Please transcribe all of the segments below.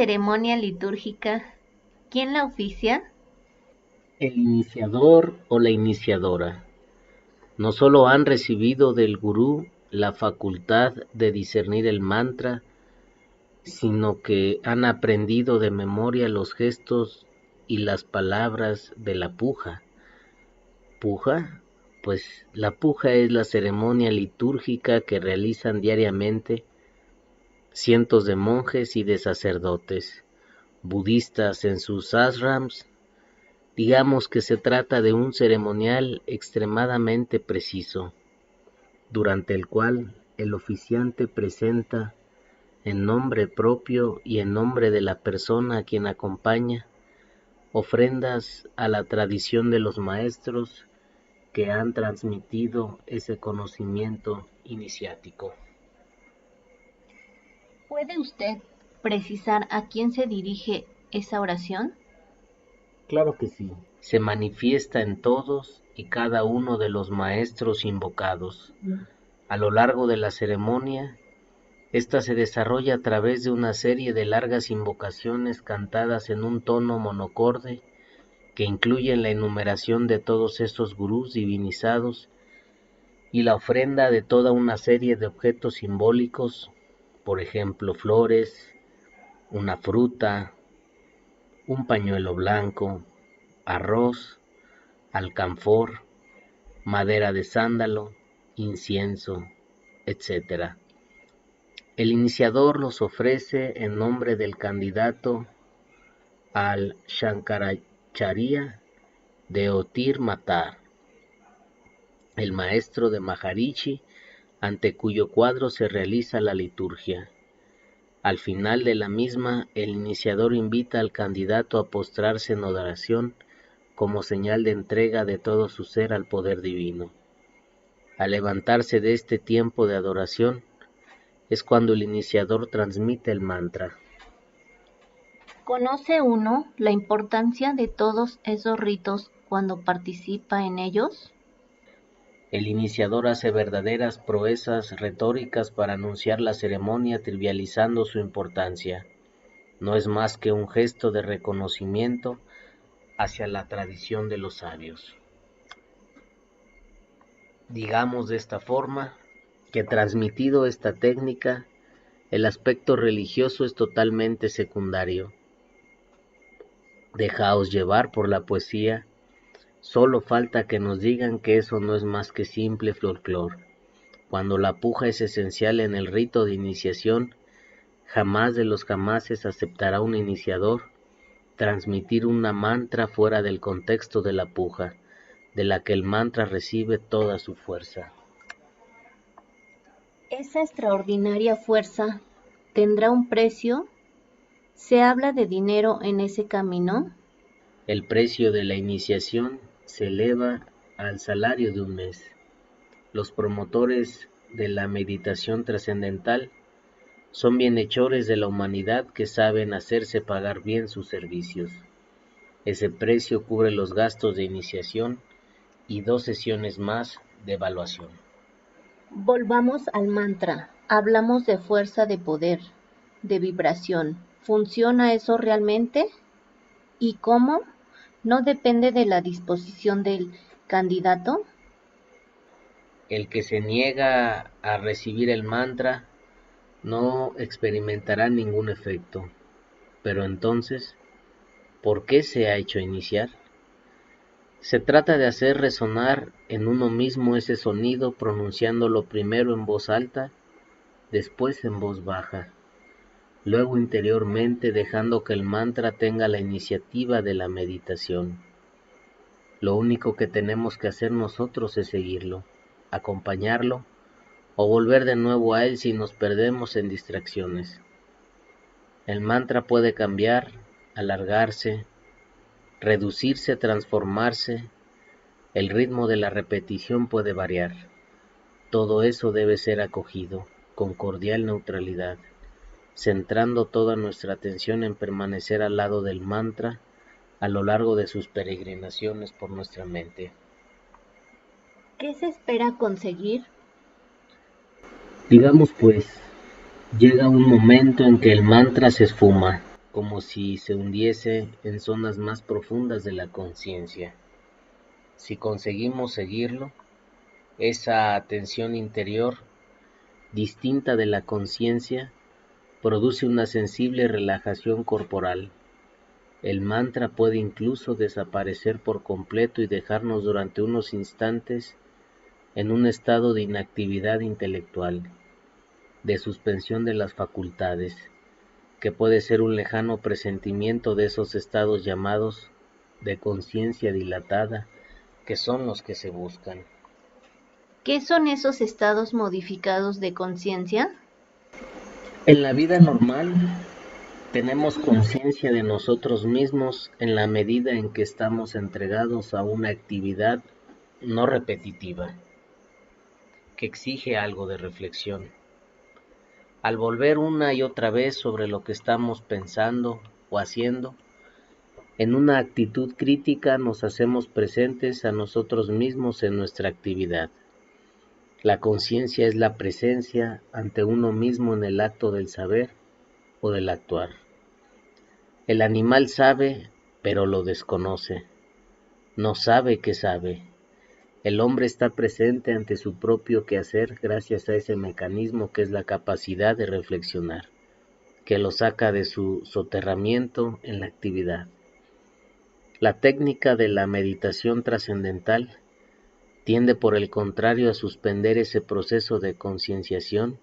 ceremonia litúrgica, ¿quién la oficia? El iniciador o la iniciadora no solo han recibido del gurú la facultad de discernir el mantra, sino que han aprendido de memoria los gestos y las palabras de la puja. ¿Puja? Pues la puja es la ceremonia litúrgica que realizan diariamente cientos de monjes y de sacerdotes budistas en sus ashrams. Digamos que se trata de un ceremonial extremadamente preciso, durante el cual el oficiante presenta, en nombre propio y en nombre de la persona a quien acompaña, ofrendas a la tradición de los maestros que han transmitido ese conocimiento iniciático. ¿Puede usted precisar a quién se dirige esa oración? Claro que sí. Se manifiesta en todos y cada uno de los maestros invocados. A lo largo de la ceremonia, esta se desarrolla a través de una serie de largas invocaciones cantadas en un tono monocorde que incluyen la enumeración de todos estos gurús divinizados y la ofrenda de toda una serie de objetos simbólicos, por ejemplo, flores, una fruta, un pañuelo blanco, arroz, alcanfor, madera de sándalo, incienso, etc. El iniciador los ofrece en nombre del candidato al Shankaracharya de Otir Matar, el maestro de Maharishi, ante cuyo cuadro se realiza la liturgia. Al final de la misma, el iniciador invita al candidato a postrarse en oración como señal de entrega de todo su ser al poder divino. Al levantarse de este tiempo de adoración, es cuando el iniciador transmite el mantra. ¿Conoce uno la importancia de todos esos ritos cuando participa en ellos? El iniciador hace verdaderas proezas retóricas para anunciar la ceremonia, trivializando su importancia. No es más que un gesto de reconocimiento hacia la tradición de los sabios. Digamos de esta forma que transmitido esta técnica, el aspecto religioso es totalmente secundario. Dejaos llevar por la poesía, solo falta que nos digan que eso no es más que simple folclore. Cuando la puja es esencial en el rito de iniciación, jamás de los jamases aceptará un iniciador transmitir una mantra fuera del contexto de la puja, de la que el mantra recibe toda su fuerza. ¿Esa extraordinaria fuerza tendrá un precio? ¿Se habla de dinero en ese camino? El precio de la iniciación se eleva al salario de un mes. Los promotores de la meditación trascendental son bienhechores de la humanidad que saben hacerse pagar bien sus servicios. Ese precio cubre los gastos de iniciación y 2 sesiones más de evaluación. Volvamos al mantra. Hablamos de fuerza de poder, de vibración. ¿Funciona eso realmente? ¿Y cómo? ¿No depende de la disposición del candidato? El que se niega a recibir el mantra no experimentará ningún efecto. Pero entonces, ¿por qué se ha hecho iniciar? Se trata de hacer resonar en uno mismo ese sonido pronunciándolo primero en voz alta, después en voz baja, luego interiormente dejando que el mantra tenga la iniciativa de la meditación. Lo único que tenemos que hacer nosotros es seguirlo, acompañarlo o volver de nuevo a él si nos perdemos en distracciones. El mantra puede cambiar, alargarse, reducirse, transformarse. El ritmo de la repetición puede variar. Todo eso debe ser acogido con cordial neutralidad, centrando toda nuestra atención en permanecer al lado del mantra a lo largo de sus peregrinaciones por nuestra mente. ¿Qué se espera conseguir? Digamos pues, llega un momento en que el mantra se esfuma, como si se hundiese en zonas más profundas de la conciencia. Si conseguimos seguirlo, esa atención interior, distinta de la conciencia, produce una sensible relajación corporal. El mantra puede incluso desaparecer por completo y dejarnos durante unos instantes en un estado de inactividad intelectual, de suspensión de las facultades, que puede ser un lejano presentimiento de esos estados llamados de conciencia dilatada, que son los que se buscan. ¿Qué son esos estados modificados de conciencia? En la vida normal tenemos conciencia de nosotros mismos en la medida en que estamos entregados a una actividad no repetitiva, que exige algo de reflexión. Al volver una y otra vez sobre lo que estamos pensando o haciendo, en una actitud crítica nos hacemos presentes a nosotros mismos en nuestra actividad. La conciencia es la presencia ante uno mismo en el acto del saber o del actuar. El animal sabe, pero lo desconoce. No sabe que sabe. El hombre está presente ante su propio quehacer gracias a ese mecanismo que es la capacidad de reflexionar, que lo saca de su soterramiento en la actividad. La técnica de la meditación trascendental tiende por el contrario a suspender ese proceso de concienciación.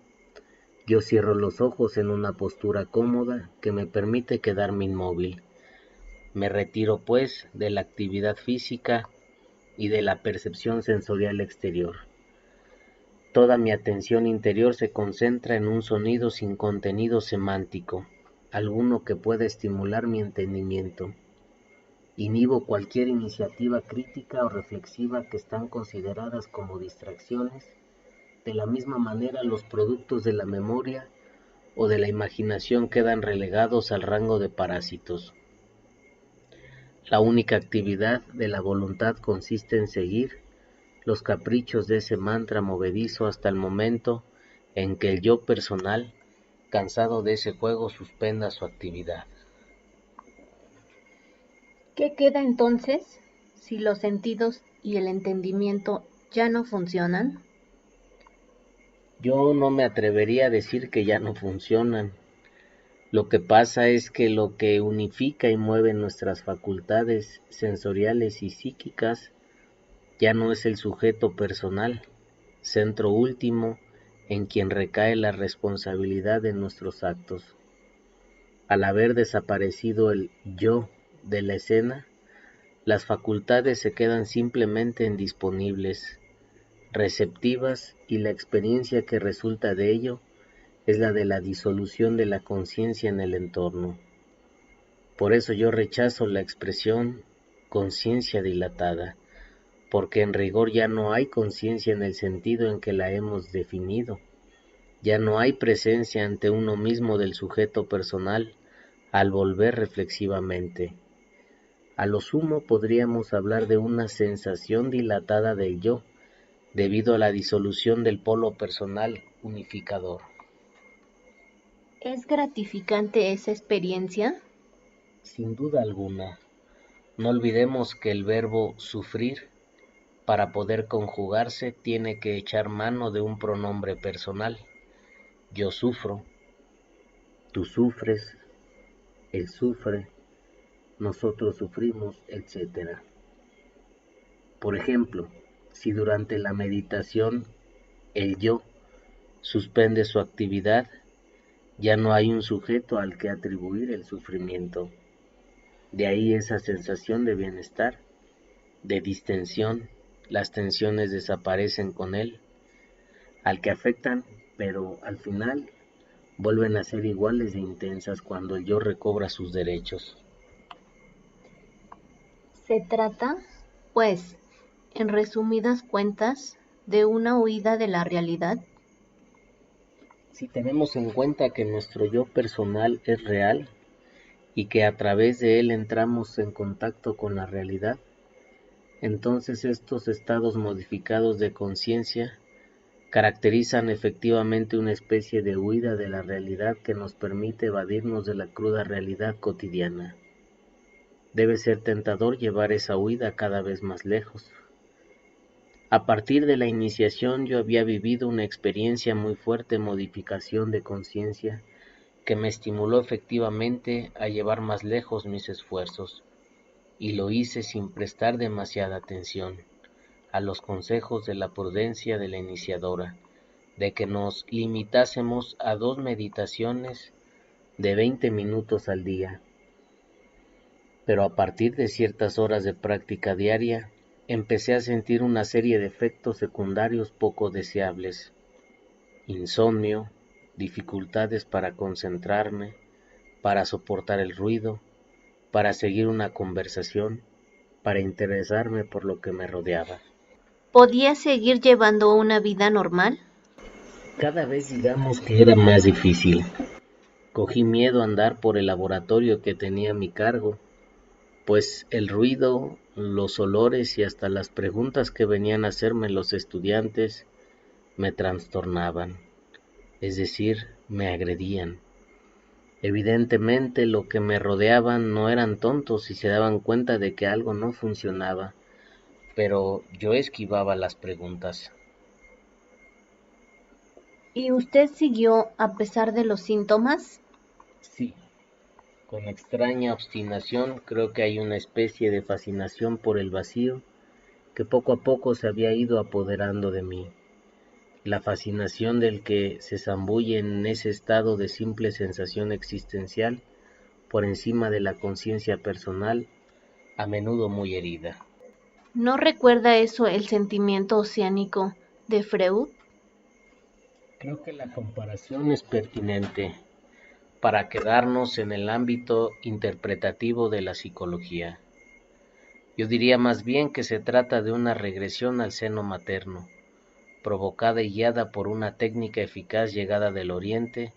Yo cierro los ojos en una postura cómoda que me permite quedarme inmóvil. Me retiro pues de la actividad física y de la percepción sensorial exterior. Toda mi atención interior se concentra en un sonido sin contenido semántico, alguno que pueda estimular mi entendimiento. Inhibo cualquier iniciativa crítica o reflexiva que están consideradas como distracciones. De la misma manera, los productos de la memoria o de la imaginación quedan relegados al rango de parásitos. La única actividad de la voluntad consiste en seguir los caprichos de ese mantra movedizo hasta el momento en que el yo personal, cansado de ese juego, suspenda su actividad. ¿Qué queda entonces si los sentidos y el entendimiento ya no funcionan? Yo no me atrevería a decir que ya no funcionan. Lo que pasa es que lo que unifica y mueve nuestras facultades sensoriales y psíquicas ya no es el sujeto personal, centro último en quien recae la responsabilidad de nuestros actos. Al haber desaparecido el yo de la escena, las facultades se quedan simplemente disponibles, receptivas, y la experiencia que resulta de ello es la de la disolución de la conciencia en el entorno. Por eso yo rechazo la expresión conciencia dilatada, porque en rigor ya no hay conciencia en el sentido en que la hemos definido. Ya no hay presencia ante uno mismo del sujeto personal al volver reflexivamente. A lo sumo podríamos hablar de una sensación dilatada del yo, debido a la disolución del polo personal unificador. ¿Es gratificante esa experiencia? Sin duda alguna. No olvidemos que el verbo sufrir, para poder conjugarse, tiene que echar mano de un pronombre personal. Yo sufro, tú sufres, él sufre, nosotros sufrimos, etc. Por ejemplo, si durante la meditación el yo suspende su actividad, ya no hay un sujeto al que atribuir el sufrimiento. De ahí esa sensación de bienestar, de distensión. Las tensiones desaparecen con él, al que afectan, pero al final vuelven a ser iguales de intensas cuando el yo recobra sus derechos. Se trata, pues, en resumidas cuentas, de una huida de la realidad. Si tenemos en cuenta que nuestro yo personal es real y que a través de él entramos en contacto con la realidad, entonces estos estados modificados de conciencia caracterizan efectivamente una especie de huida de la realidad que nos permite evadirnos de la cruda realidad cotidiana. Debe ser tentador llevar esa huida cada vez más lejos. A partir de la iniciación yo había vivido una experiencia muy fuerte modificación de conciencia que me estimuló efectivamente a llevar más lejos mis esfuerzos, y lo hice sin prestar demasiada atención a los consejos de la prudencia de la iniciadora, de que nos limitásemos a 2 meditaciones de 20 minutos al día. Pero a partir de ciertas horas de práctica diaria, empecé a sentir una serie de efectos secundarios poco deseables: insomnio, dificultades para concentrarme, para soportar el ruido, para seguir una conversación, para interesarme por lo que me rodeaba. ¿Podía seguir llevando una vida normal? Cada vez digamos que era más difícil. Cogí miedo a andar por el laboratorio que tenía a mi cargo, pues el ruido, los olores y hasta las preguntas que venían a hacerme los estudiantes me trastornaban, es decir, me agredían. Evidentemente lo que me rodeaban no eran tontos y se daban cuenta de que algo no funcionaba, pero yo esquivaba las preguntas. ¿Y usted siguió a pesar de los síntomas? Sí, con extraña obstinación. Creo que hay una especie de fascinación por el vacío que poco a poco se había ido apoderando de mí. La fascinación del que se zambulle en ese estado de simple sensación existencial por encima de la conciencia personal, a menudo muy herida. ¿No recuerda eso el sentimiento oceánico de Freud? Creo que la comparación es pertinente para quedarnos en el ámbito interpretativo de la psicología. Yo diría más bien que se trata de una regresión al seno materno, provocada y guiada por una técnica eficaz llegada del Oriente.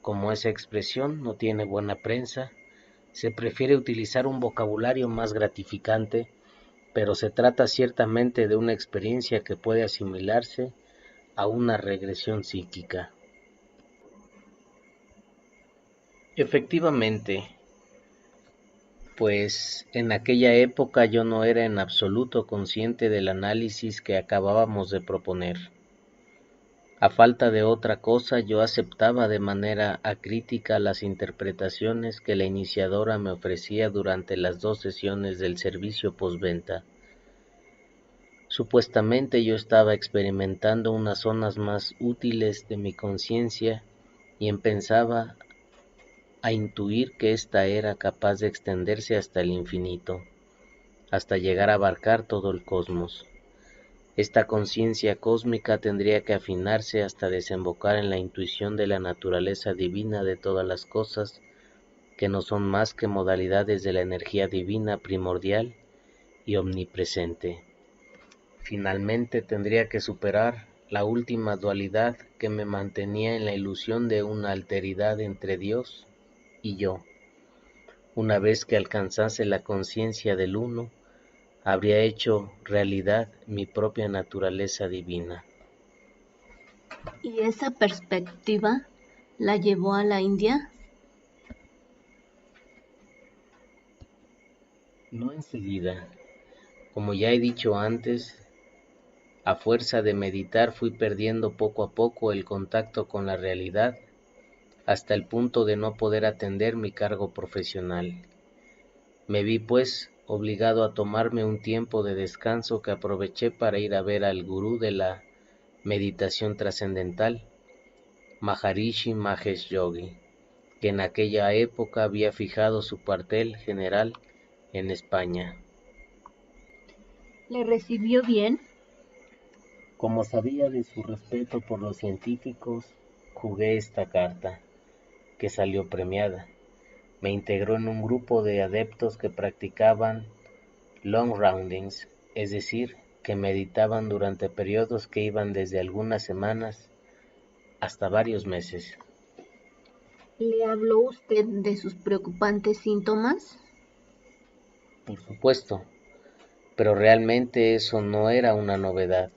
Como esa expresión no tiene buena prensa, se prefiere utilizar un vocabulario más gratificante, pero se trata ciertamente de una experiencia que puede asimilarse a una regresión psíquica. Efectivamente, pues en aquella época yo no era en absoluto consciente del análisis que acabábamos de proponer. A falta de otra cosa, yo aceptaba de manera acrítica las interpretaciones que la iniciadora me ofrecía durante las 2 sesiones del servicio postventa. Supuestamente yo estaba experimentando unas zonas más útiles de mi conciencia y empezaba a intuir que ésta era capaz de extenderse hasta el infinito, hasta llegar a abarcar todo el cosmos. Esta conciencia cósmica tendría que afinarse hasta desembocar en la intuición de la naturaleza divina de todas las cosas, que no son más que modalidades de la energía divina primordial y omnipresente. Finalmente tendría que superar la última dualidad que me mantenía en la ilusión de una alteridad entre Dios y yo. Una vez que alcanzase la conciencia del uno, habría hecho realidad mi propia naturaleza divina. ¿Y esa perspectiva la llevó a la India? No enseguida. Como ya he dicho antes, a fuerza de meditar fui perdiendo poco a poco el contacto con la realidad, hasta el punto de no poder atender mi cargo profesional. Me vi, pues, obligado a tomarme un tiempo de descanso que aproveché para ir a ver al gurú de la meditación trascendental, Maharishi Mahesh Yogi, que en aquella época había fijado su cuartel general en España. ¿Le recibió bien? Como sabía de su respeto por los científicos, jugué esta carta, que salió premiada. Me integró en un grupo de adeptos que practicaban long roundings, es decir, que meditaban durante periodos que iban desde algunas semanas hasta varios meses. ¿Le habló usted de sus preocupantes síntomas? Por supuesto, pero realmente eso no era una novedad.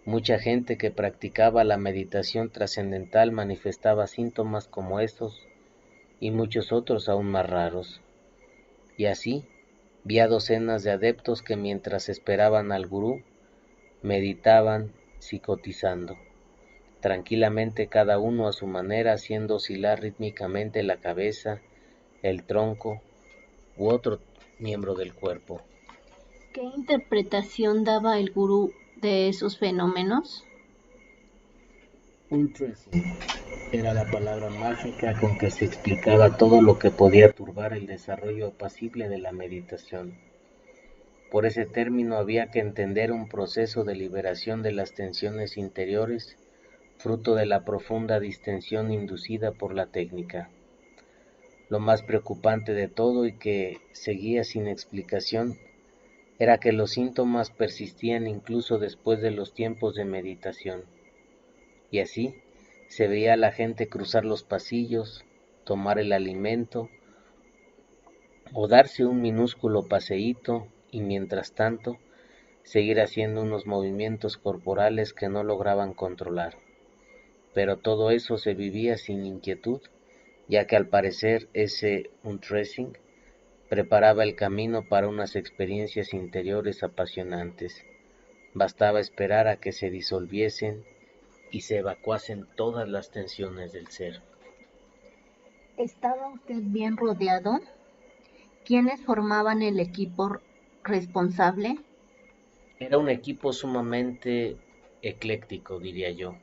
Mucha gente que practicaba la meditación trascendental manifestaba síntomas como estos y muchos otros aún más raros. Y así, vi a docenas de adeptos que mientras esperaban al gurú, meditaban psicotizando, tranquilamente cada uno a su manera, haciendo oscilar rítmicamente la cabeza, el tronco u otro miembro del cuerpo. ¿Qué interpretación daba el gurú de esos fenómenos? Un tracing era la palabra mágica con que se explicaba todo lo que podía turbar el desarrollo apacible de la meditación. Por ese término había que entender un proceso de liberación de las tensiones interiores, fruto de la profunda distensión inducida por la técnica. Lo más preocupante de todo y que seguía sin explicación era que los síntomas persistían incluso después de los tiempos de meditación. Y así se veía a la gente cruzar los pasillos, tomar el alimento o darse un minúsculo paseíto y mientras tanto seguir haciendo unos movimientos corporales que no lograban controlar. Pero todo eso se vivía sin inquietud, ya que al parecer ese undressing preparaba el camino para unas experiencias interiores apasionantes. Bastaba esperar a que se disolviesen y se evacuasen todas las tensiones del ser. ¿Estaba usted bien rodeado? ¿Quiénes formaban el equipo responsable? Era un equipo sumamente ecléctico, diría yo,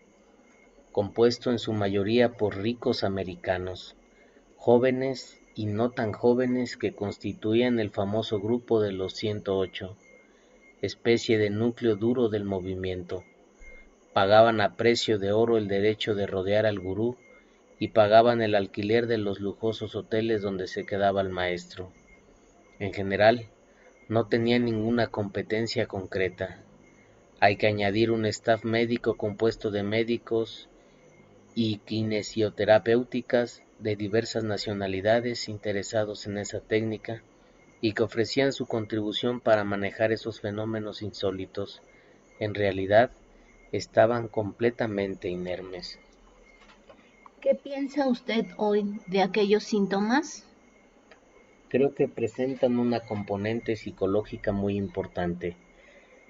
compuesto en su mayoría por ricos americanos, jóvenes y no tan jóvenes que constituían el famoso grupo de los 108, especie de núcleo duro del movimiento. Pagaban a precio de oro el derecho de rodear al gurú y pagaban el alquiler de los lujosos hoteles donde se quedaba el maestro. En general, no tenían ninguna competencia concreta. Hay que añadir un staff médico compuesto de médicos y kinesioterapéuticas de diversas nacionalidades interesados en esa técnica y que ofrecían su contribución para manejar esos fenómenos insólitos. En realidad, estaban completamente inermes. ¿Qué piensa usted hoy de aquellos síntomas? Creo que presentan una componente psicológica muy importante.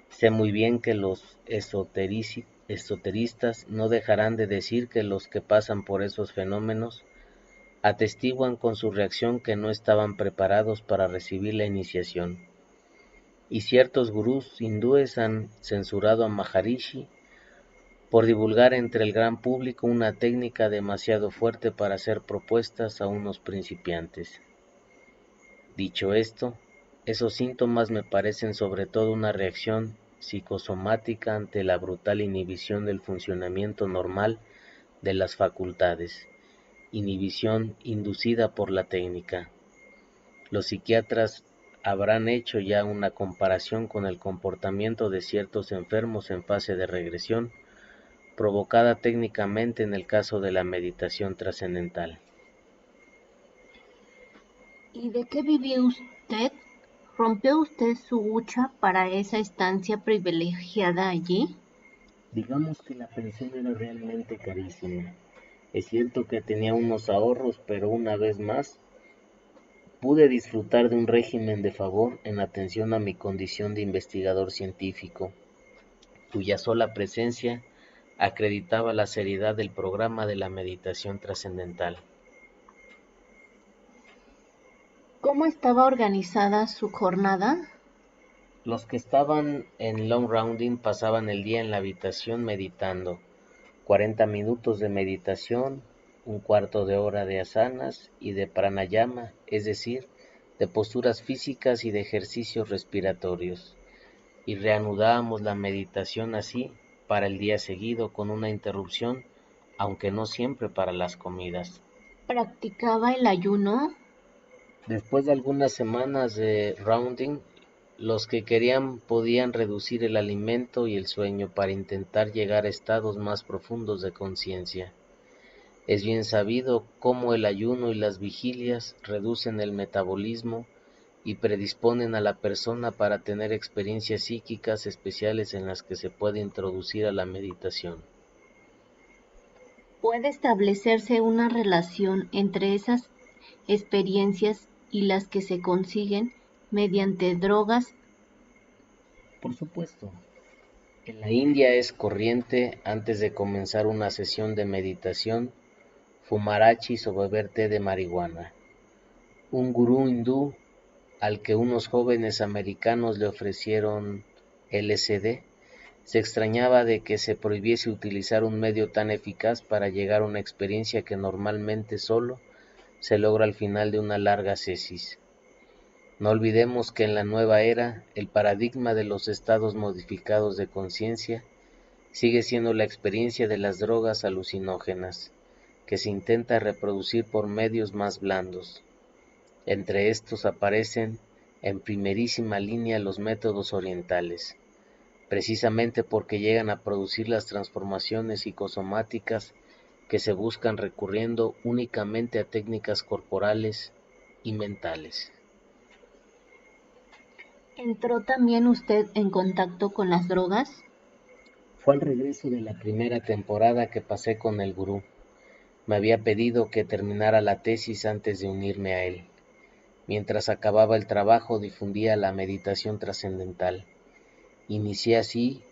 Sé muy bien que los esoteristas no dejarán de decir que los que pasan por esos fenómenos atestiguan con su reacción que no estaban preparados para recibir la iniciación. Y ciertos gurús hindúes han censurado a Maharishi por divulgar entre el gran público una técnica demasiado fuerte para ser propuestas a unos principiantes. Dicho esto, esos síntomas me parecen sobre todo una reacción psicosomática ante la brutal inhibición del funcionamiento normal de las facultades, inhibición inducida por la técnica. Los psiquiatras habrán hecho ya una comparación con el comportamiento de ciertos enfermos en fase de regresión, provocada técnicamente en el caso de la meditación trascendental. ¿Y de qué vivió usted? ¿Rompió usted su hucha para esa estancia privilegiada allí? Digamos que la pensión era realmente carísima. Es cierto que tenía unos ahorros, pero una vez más pude disfrutar de un régimen de favor en atención a mi condición de investigador científico, cuya sola presencia acreditaba la seriedad del programa de la meditación trascendental. ¿Cómo estaba organizada su jornada? Los que estaban en long rounding pasaban el día en la habitación meditando, 40 minutos de meditación, un cuarto de hora de asanas y de pranayama, es decir, de posturas físicas y de ejercicios respiratorios, y reanudábamos la meditación así para el día seguido con una interrupción, aunque no siempre para las comidas. ¿Practicaba el ayuno? Después de algunas semanas de rounding, los que querían podían reducir el alimento y el sueño para intentar llegar a estados más profundos de conciencia. Es bien sabido cómo el ayuno y las vigilias reducen el metabolismo y predisponen a la persona para tener experiencias psíquicas especiales en las que se puede introducir a la meditación. ¿Puede establecerse una relación entre esas experiencias y las que se consiguen mediante drogas? Por supuesto. En la India es corriente, antes de comenzar una sesión de meditación, fumar hachís o beber té de marihuana. Un gurú hindú al que unos jóvenes americanos le ofrecieron LSD, se extrañaba de que se prohibiese utilizar un medio tan eficaz para llegar a una experiencia que normalmente solo se logra al final de una larga sesis. No olvidemos que en la nueva era, el paradigma de los estados modificados de conciencia sigue siendo la experiencia de las drogas alucinógenas, que se intenta reproducir por medios más blandos. Entre estos aparecen en primerísima línea los métodos orientales, precisamente porque llegan a producir las transformaciones psicosomáticas que se buscan recurriendo únicamente a técnicas corporales y mentales. ¿Entró también usted en contacto con las drogas? Fue al regreso de la primera temporada que pasé con el gurú. Me había pedido que terminara la tesis antes de unirme a él. Mientras acababa el trabajo difundía la meditación trascendental. Inicié así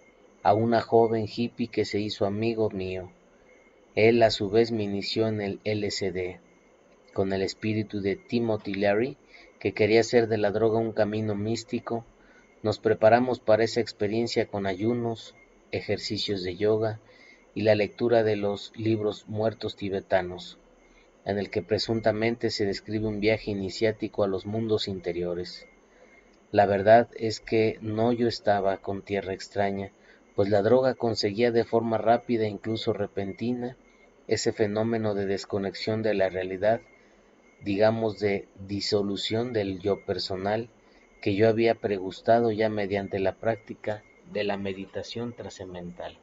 a una joven hippie que se hizo amigo mío. Él a su vez me inició en el LSD, con el espíritu de Timothy Leary, que quería hacer de la droga un camino místico. Nos preparamos para esa experiencia con ayunos, ejercicios de yoga y la lectura de los libros muertos tibetanos, en el que presuntamente se describe un viaje iniciático a los mundos interiores. La verdad es que no yo estaba con tierra extraña, pues la droga conseguía de forma rápida e incluso repentina ese fenómeno de desconexión de la realidad, digamos de disolución del yo personal, que yo había pregustado ya mediante la práctica de la meditación trascendental.